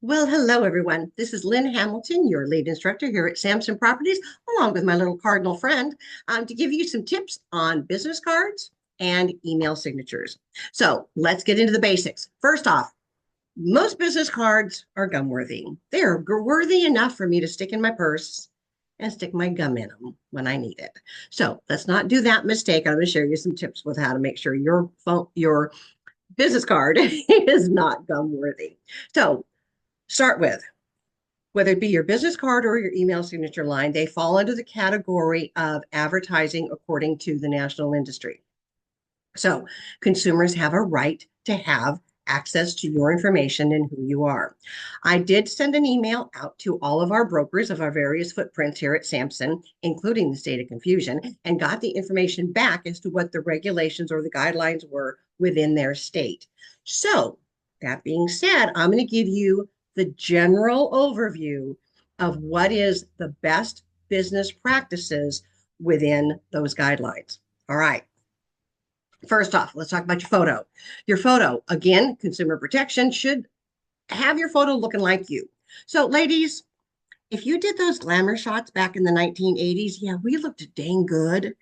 Well, hello, everyone. This is Lynn Hamilton, your lead instructor here at Sampson Properties, along with my little cardinal friend, to give you some tips on business cards and email signatures. So let's get into the basics. First off, most business cards are gum worthy. They are worthy enough for me to stick in my purse and stick my gum in them when I need it. So let's not do that mistake. I'm going to share you some tips with how to make sure your business card is not gum worthy. So start with whether it be your business card or your email signature line, they fall under the category of advertising according to the national industry. So consumers have a right to have access to your information and who you are. I did send an email out to all of our brokers of our various footprints here at Sampson, including the State of Confusion, and got the information back as to what the regulations or the guidelines were within their state. So that being said, I'm going to give you the general overview of what is the best business practices within those guidelines. All right. First off, let's talk about your photo. Your photo, again, consumer protection should have your photo looking like you. So, ladies, if you did those glamour shots back in the 1980s, yeah, we looked dang good,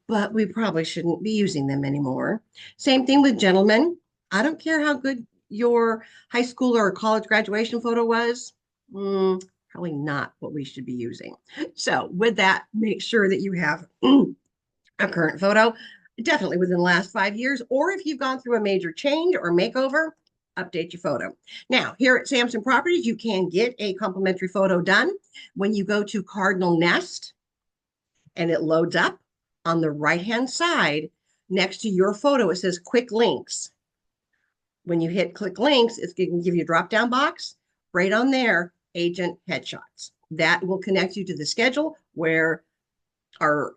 but we probably shouldn't be using them anymore. Same thing with gentlemen. I don't care how good your high school or college graduation photo was. Probably not what we should be using. So, with that, make sure that you have a current photo, definitely within the last 5 years, or if you've gone through a major change or makeover, update your photo. Now, here at Sampson Properties, you can get a complimentary photo done when you go to Cardinal Nest and it loads up on the right-hand side next to your photo. It says quick links. When you hit click links, it's going to give you a drop-down box right on there, agent headshots. That will connect you to the schedule where our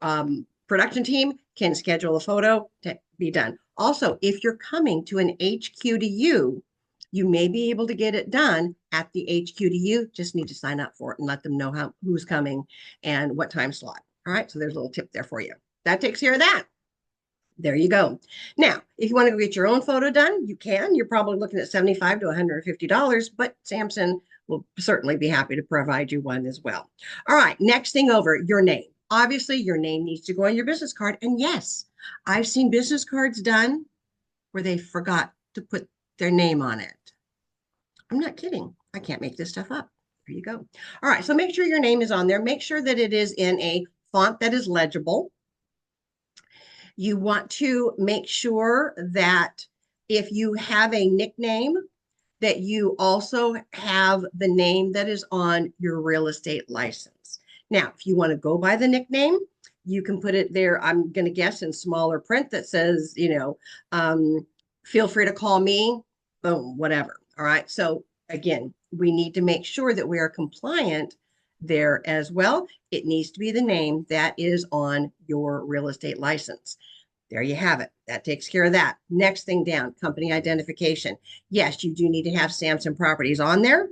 production team can schedule a photo to be done. Also, if you're coming to an HQ to you may be able to get it done at the HQ to you. Just need to sign up for it and let them know who's coming and what time slot. All right, so there's a little tip there for you. That takes care of that. There you go. Now, if you want to go get your own photo done, you can. You're probably looking at $75 to $150, but Sampson will certainly be happy to provide you one as well. All right, next thing over, your name. Obviously, your name needs to go on your business card. And yes, I've seen business cards done where they forgot to put their name on it. I'm not kidding. I can't make this stuff up. There you go. All right, so make sure your name is on there. Make sure that it is in a font that is legible. You want to make sure that if you have a nickname, that you also have the name that is on your real estate license. Now, if you want to go by the nickname, you can put it there. I'm going to guess in smaller print that says, feel free to call me, boom, whatever. All right. So again, we need to make sure that we are compliant there as well. It needs to be the name that is on your real estate license. There you have it. That takes care of that. Next thing down, company identification. Yes, you do need to have Sampson Properties on there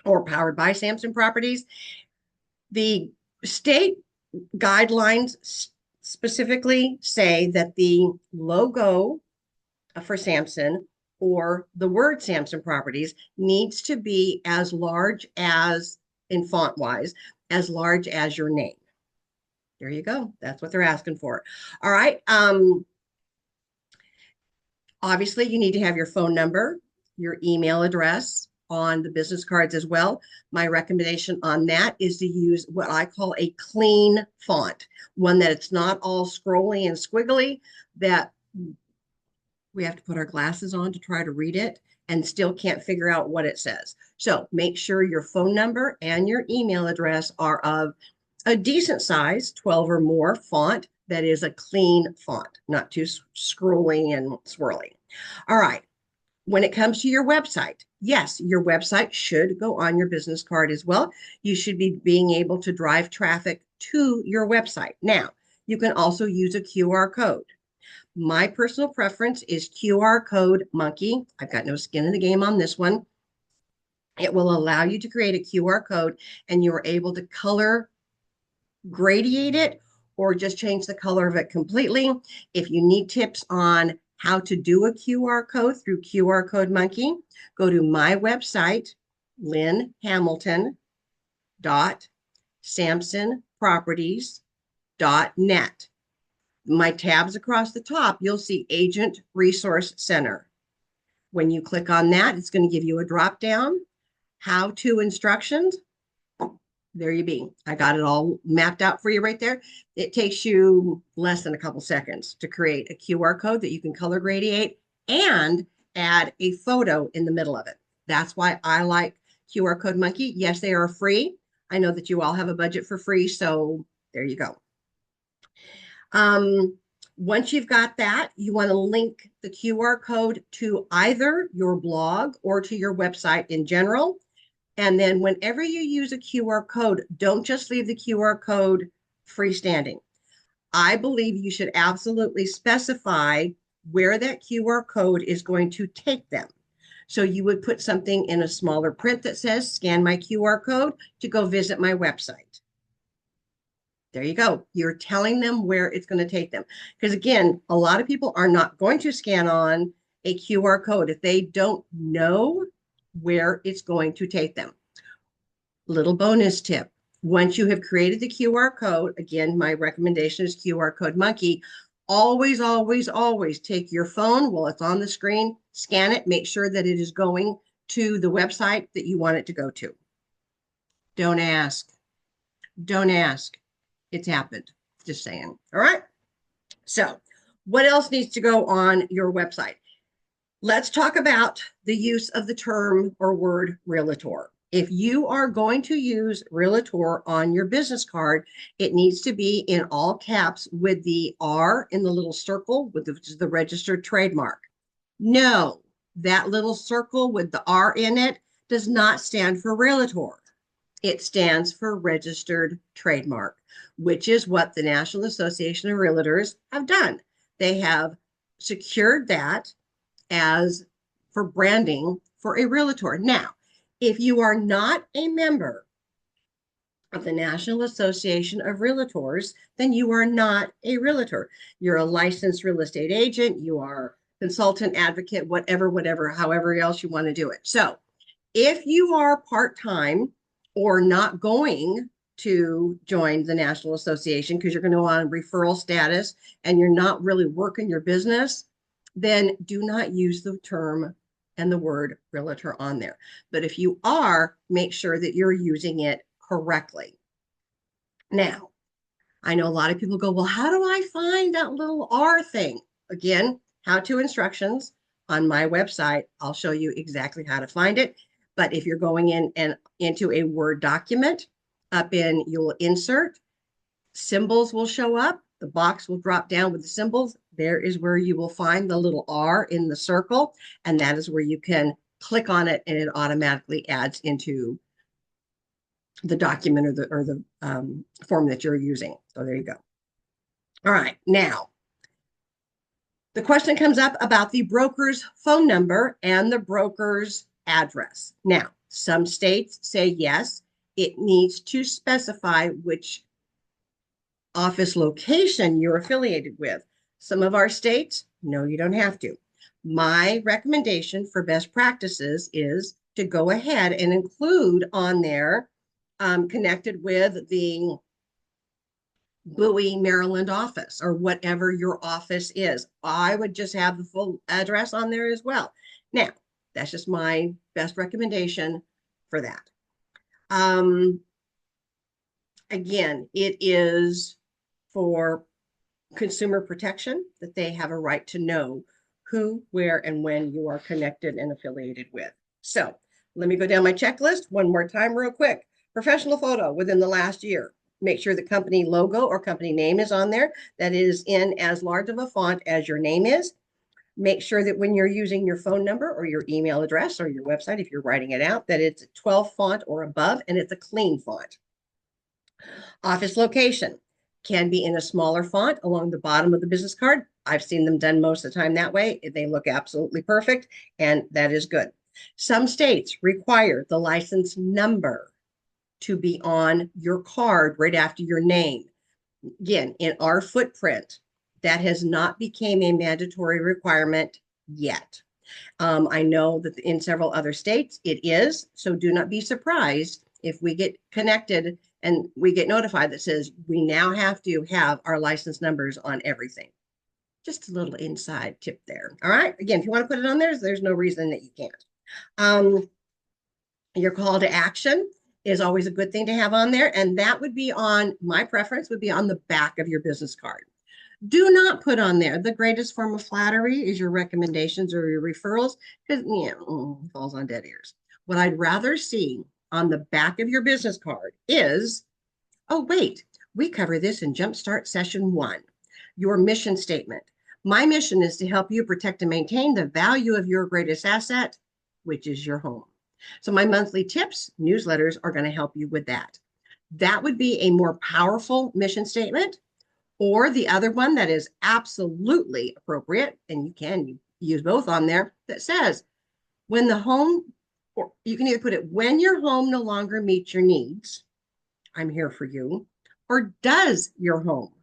or powered by Sampson Properties. The state guidelines specifically say that the logo for Sampson or the word Sampson Properties needs to be as large as, in font wise, as large as your name. There you go. That's what they're asking for. All right. Obviously, you need to have your phone number, your email address on the business cards as well. My recommendation on that is to use what I call a clean font, one that it's not all scrolly and squiggly, that we have to put our glasses on to try to read it and still can't figure out what it says. So make sure your phone number and your email address are of a decent size, 12 or more font that is a clean font, not too scrolly and swirly. All right. When it comes to your website, yes, your website should go on your business card as well. You should be being able to drive traffic to your website. Now, you can also use a QR code. My personal preference is QR code monkey. I've got no skin in the game on this one. It will allow you to create a QR code and you're able to color gradiate it or just change the color of it completely. If you need tips on how to do a QR code through QR Code Monkey, go to my website, lynnhamilton.samsonproperties.net. My tabs across the top, you'll see Agent Resource Center. When you click on that, it's going to give you a drop down, how-to instructions. There you be. I got it all mapped out for you right there. It takes you less than a couple seconds to create a QR code that you can color gradate and add a photo in the middle of it. That's why I like QR Code Monkey. Yes, they are free. I know that you all have a budget for free, so there you go. Once you've got that, you want to link the QR code to either your blog or to your website in general. And then whenever you use a QR code, don't just leave the QR code freestanding. I believe you should absolutely specify where that QR code is going to take them. So you would put something in a smaller print that says, scan my QR code to go visit my website. There you go. You're telling them where it's going to take them. Because again, a lot of people are not going to scan on a QR code if they don't know where it's going to take them. Little bonus tip. Once you have created the QR code, again, my recommendation is QR Code Monkey. Always, always, always take your phone while it's on the screen, scan it, make sure that it is going to the website that you want it to go to. Don't ask. Don't ask. It's happened. Just saying. All right. So what else needs to go on your website? Let's talk about the use of the term or word realtor. If you are going to use realtor on your business card, it needs to be in all caps with the R in the little circle, which is the registered trademark. No, that little circle with the R in it does not stand for realtor. It stands for registered trademark, which is what the National Association of Realtors have done. They have secured that as for branding for a realtor. Now, if you are not a member of the National Association of Realtors, then you are not a realtor. You're a licensed real estate agent, you are consultant, advocate, whatever, however else you want to do it. So if you are part-time or not going to join the National Association because you're going to want referral status and you're not really working your business, then do not use the term and the word realtor on there. But if you are, make sure that you're using it correctly. Now, I know a lot of people go, well, how do I find that little R thing? Again, how-to instructions on my website. I'll show you exactly how to find it. But if you're going in and into a Word document, up in, you'll insert, symbols will show up. The box will drop down with the symbols. There is where you will find the little R in the circle. And that is where you can click on it and it automatically adds into the document or the form that you're using. So there you go. All right. Now, the question comes up about the broker's phone number and the broker's address. Now, some states say yes, it needs to specify which office location you're affiliated with. Some of our states, no, you don't have to. My recommendation for best practices is to go ahead and include on there connected with the Bowie, Maryland office or whatever your office is. I would just have the full address on there as well. Now, that's just my best recommendation for that. Again, it is for consumer protection that they have a right to know who, where, and when you are connected and affiliated with. So let me go down my checklist one more time real quick. Professional photo within the last year. Make sure the company logo or company name is on there. That is in as large of a font as your name is. Make sure that when you're using your phone number or your email address or your website, if you're writing it out, that it's 12 font or above and it's a clean font. Office location can be in a smaller font along the bottom of the business card. I've seen them done most of the time that way. They look absolutely perfect, and that is good. Some states require the license number to be on your card right after your name. Again, in our footprint, that has not become a mandatory requirement yet. I know that in several other states it is, so do not be surprised if we get connected and we get notified that says we now have to have our license numbers on everything. Just a little inside tip there. All right. Again, if you want to put it on there, there's no reason that you can't. Your call to action is always a good thing to have on there. And that would be on, my preference would be on the back of your business card. Do not put on there the greatest form of flattery is your recommendations or your referrals, because falls on dead ears. What I'd rather see on the back of your business card is, oh, wait, we cover this in Jumpstart Session 1, your mission statement. My mission is to help you protect and maintain the value of your greatest asset, which is your home. So my monthly tips, newsletters are going to help you with that. That would be a more powerful mission statement. Or the other one that is absolutely appropriate, and you can use both on there, that says, when the home, or you can either put it, when your home no longer meets your needs, I'm here for you, or does your home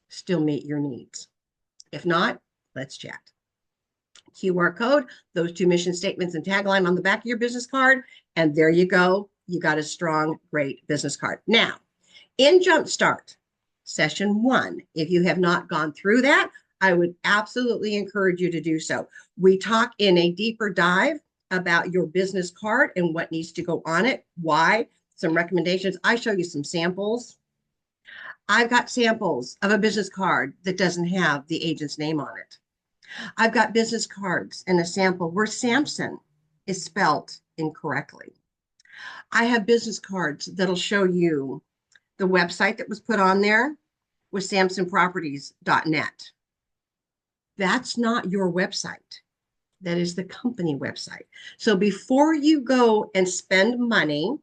still meet your needs? If not, let's chat. QR code, those two mission statements and tagline on the back of your business card, and there you go. You got a strong, great business card. Now, in Jumpstart Session 1, if you have not gone through that, I would absolutely encourage you to do so. We talk in a deeper dive about your business card and what needs to go on it, why, some recommendations. I show you some samples. I've got samples of a business card that doesn't have the agent's name on it. I've got business cards and a sample where Samson is spelled incorrectly. I have business cards that'll show you the website that was put on there was samsonproperties.net. That's not your website. That is the company website. So before you go and spend money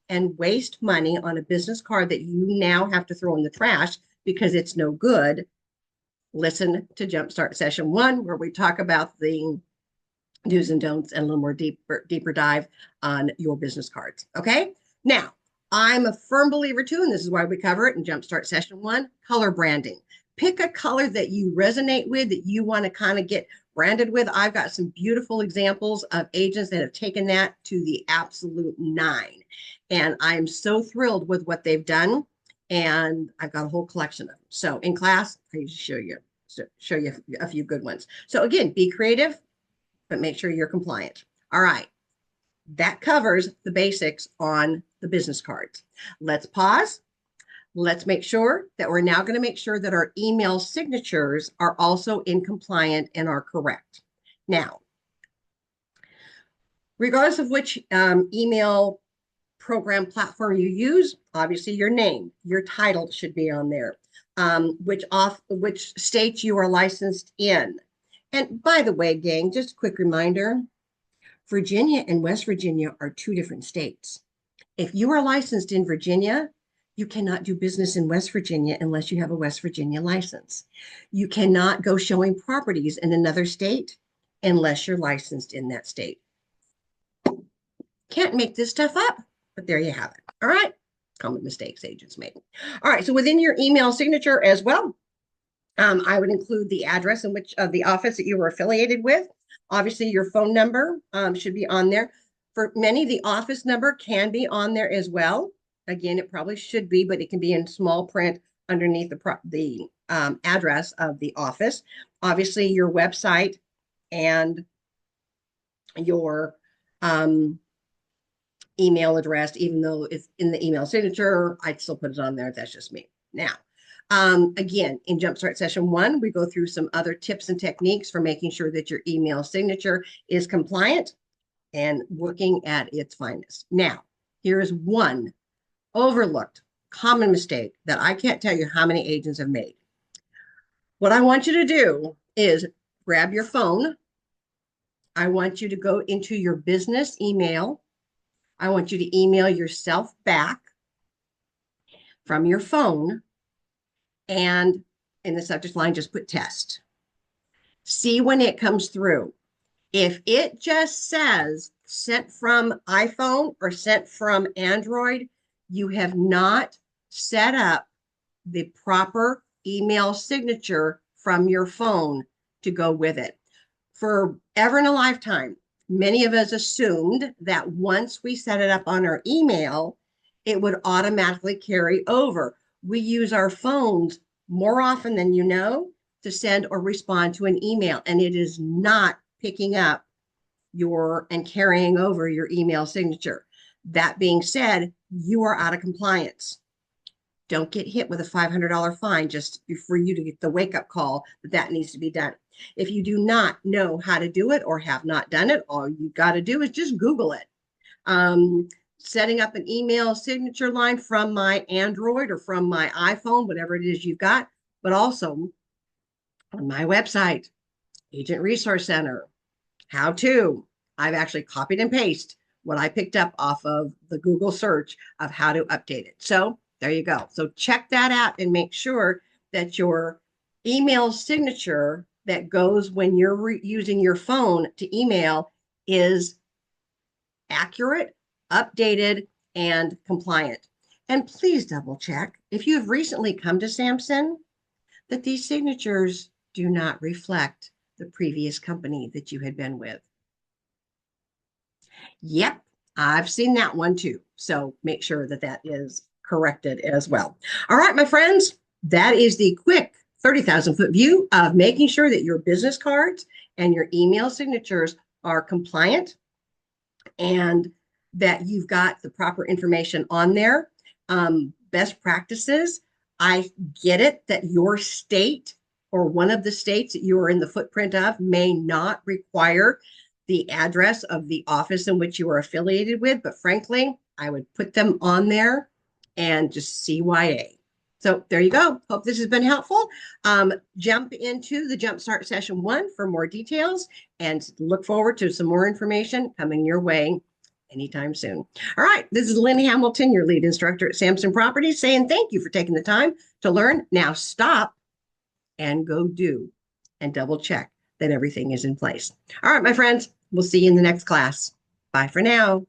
and waste money on a business card that you now have to throw in the trash because it's no good, listen to Jumpstart Session 1, where we talk about the do's and don'ts and a little more deeper dive on your business cards. Okay. Now, I'm a firm believer too, and this is why we cover it in Jumpstart Session 1, color branding. Pick a color that you resonate with, that you want to kind of get branded with. I've got some beautiful examples of agents that have taken that to the absolute 9. And I'm so thrilled with what they've done. And I've got a whole collection of them. So in class, I usually show you a few good ones. So again, be creative, but make sure you're compliant. All right. That covers the basics on the business cards. Let's pause. Let's make sure that we're now going to make sure that our email signatures are also in compliant and are correct. Now, regardless of which email program platform you use, obviously your name, your title should be on there, which state you are licensed in. And by the way, gang, just a quick reminder, Virginia and West Virginia are 2 different states. If you are licensed in Virginia, you cannot do business in West Virginia unless you have a West Virginia license. You cannot go showing properties in another state unless you're licensed in that state. Can't make this stuff up, but there you have it. All right. Common mistakes agents make. All right. So within your email signature as well, I would include the address in which of the office that you were affiliated with. Obviously, your phone number should be on there. For many, the office number can be on there as well. Again, it probably should be, but it can be in small print underneath the address of the office. Obviously, your website and your email address, even though it's in the email signature, I'd still put it on there. That's just me. Now, again, in Jumpstart Session 1, we go through some other tips and techniques for making sure that your email signature is compliant and working at its finest. Now, here is one overlooked common mistake that I can't tell you how many agents have made. What I want you to do is grab your phone. I want you to go into your business email. I want you to email yourself back from your phone, and in the subject line, just put test. See when it comes through. If it just says sent from iPhone or sent from Android, you have not set up the proper email signature from your phone to go with it. forever in a lifetime, many of us assumed that once we set it up on our email, it would automatically carry over. We use our phones more often than you know to send or respond to an email, and it is not picking up your and carrying over your email signature. That being said, you are out of compliance. Don't get hit with a $500 fine just for you to get the wake up call that needs to be done. If you do not know how to do it or have not done it, all you got to do is just Google it. Setting up an email signature line from my Android or from my iPhone, whatever it is you've got, but also on my website, Agent Resource Center, how to. I've actually copied and pasted what I picked up off of the Google search of how to update it. So there you go. So check that out and make sure that your email signature that goes when you're using your phone to email is accurate, updated, and compliant. And please double check if you have recently come to Samson that these signatures do not reflect the previous company that you had been with. Yep, I've seen that one too. So make sure that that is corrected as well. All right, my friends, that is the quick 30,000 foot view of making sure that your business cards and your email signatures are compliant and that you've got the proper information on there. Best practices. I get it that your state or one of the states that you are in the footprint of may not require the address of the office in which you are affiliated with, but frankly, I would put them on there and just CYA. So there you go. Hope this has been helpful. Jump into the Jumpstart Session 1 for more details and look forward to some more information coming your way anytime soon. All right, this is Lynn Hamilton, your lead instructor at Samson Properties, saying thank you for taking the time to learn. Now stop and go do and double check that everything is in place. All right, my friends, we'll see you in the next class. Bye for now.